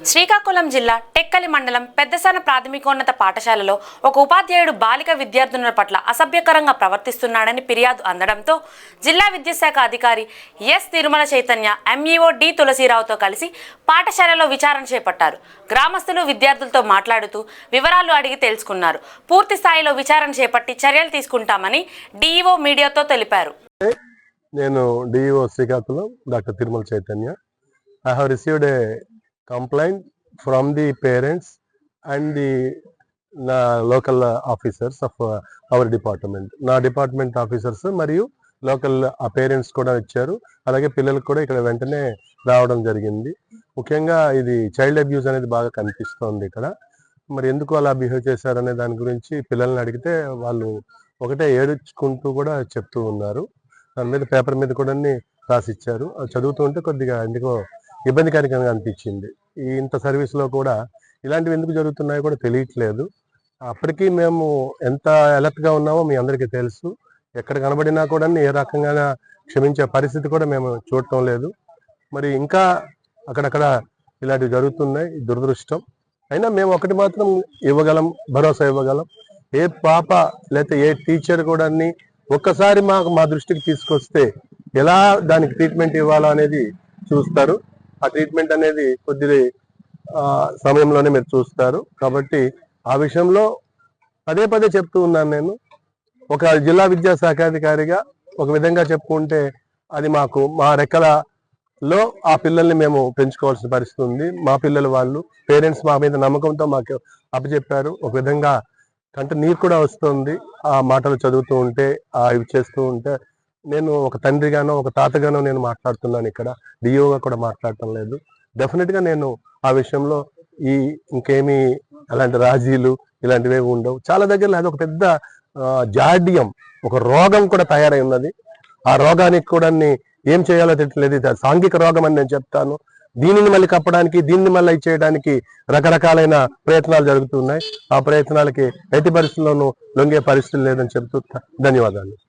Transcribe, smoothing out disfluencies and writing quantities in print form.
శ్రీకాకుళం జిల్లా టెక్కలి మండలం పెద్దసాన ప్రాథమికోన్నత పాఠశాలలో ఒక ఉపాధ్యాయుడు బాలిక విద్యార్థినుల పట్ల అసభ్యకరంగా ప్రవర్తిస్తున్నాడని ఫిర్యాదు అందడంతో జిల్లా విద్యాశాఖ అధికారి S Tirumala Chaitanya MEO D తులసిరావుతో కలిసి పాఠశాలలో విచారణ చేపట్టారు. గ్రామస్తులు విద్యార్థులతో మాట్లాడుతూ వివరాలు అడిగి తెలుసుకున్నారు. పూర్తి స్థాయిలో విచారణ చేపట్టి చర్యలు తీసుకుంటామని డిఈఓ మీడియాతో తెలిపారు. నేను DEO Srikakulam doctor Tirumala Chaitanya. I have received a complaint from the parents and the local officers of our department. నా డిపార్ట్మెంట్ ఆఫీసర్స్ మరియు లోకల్ పేరెంట్స్ కూడా వచ్చారు. అలాగే పిల్లలకు కూడా ఇక్కడ వెంటనే రావడం జరిగింది. ముఖ్యంగా ఇది చైల్డ్ అబ్యూస్ అనేది బాగా కనిపిస్తోంది ఇక్కడ. మరి ఎందుకు అలా బిహేవ్ చేశారనే దాని గురించి పిల్లల్ని అడిగితే వాళ్ళు ఒకటే ఏడుచుకుంటూ కూడా చెప్తూ ఉన్నారు. దాని మీద పేపర్ మీద కూడా రాసిచ్చారు. అది చదువుతుంటే కొద్దిగా ఎందుకో ఇబ్బందికరంగా అనిపించింది. ఇంత సర్వీస్లో కూడా ఇలాంటివి ఎందుకు జరుగుతున్నాయో కూడా తెలియట్లేదు. అప్పటికీ మేము ఎంత అలర్ట్గా ఉన్నామో మీ అందరికీ తెలుసు. ఎక్కడ కనబడినా కూడా ఏ రకంగా క్షమించే పరిస్థితి కూడా మేము చూడటం లేదు. మరి ఇంకా అక్కడక్కడ ఇలాంటివి జరుగుతున్నాయి, దురదృష్టం. అయినా మేము ఒకటి మాత్రం ఇవ్వగలం, భరోసా ఇవ్వగలం. ఏ పాప లేకపోతే ఏ టీచర్ కూడా ఒక్కసారి మా దృష్టికి తీసుకొస్తే ఎలా దానికి ట్రీట్మెంట్ ఇవ్వాలో అనేది చూస్తారు. ఆ ట్రీట్మెంట్ అనేది కొద్ది సమయంలోనే మీరు చూస్తారు. కాబట్టి ఆ విషయంలో పదే పదే చెప్తూ ఉన్నాను. నేను ఒక జిల్లా విద్యాశాఖాధికారిగా ఒక విధంగా చెప్పుకుంటే అది మా రెక్కలలో ఆ పిల్లల్ని మేము పెంచుకోవాల్సిన పరిస్థితి ఉంది. మా పిల్లలు వాళ్ళు పేరెంట్స్ మా మీద నమ్మకంతో మాకు అప్పచెప్పారు. ఒక విధంగా కంటే నీరు కూడా వస్తుంది ఆ మాటలు చదువుతూ ఉంటే, ఇవి చేస్తూ ఉంటే. నేను ఒక తండ్రిగానో ఒక తాతగానో నేను మాట్లాడుతున్నాను, ఇక్కడ డిఓగా కూడా మాట్లాడటం లేదు. డెఫినెట్గా నేను ఆ విషయంలో ఇంకేమీ అలాంటి రాజీలు ఇలాంటివి ఉండవు. చాలా దగ్గరలో అది ఒక పెద్ద జాడ్యం, ఒక రోగం కూడా తయారై ఉన్నది. ఆ రోగానికి కూడా ఏం చేయాలో తెలియలేదు. ఇది సాంఘిక రోగం అని నేను చెప్తాను. దీనిని మళ్ళీ కప్పడానికి, దీన్ని మళ్ళీ చేయడానికి రకరకాలైన ప్రయత్నాలు జరుగుతున్నాయి. ఆ ప్రయత్నాలకి ఎట్టి పరిస్థితుల్లోనూ లొంగే పరిస్థితులు లేదని చెబుతూ ధన్యవాదాలు.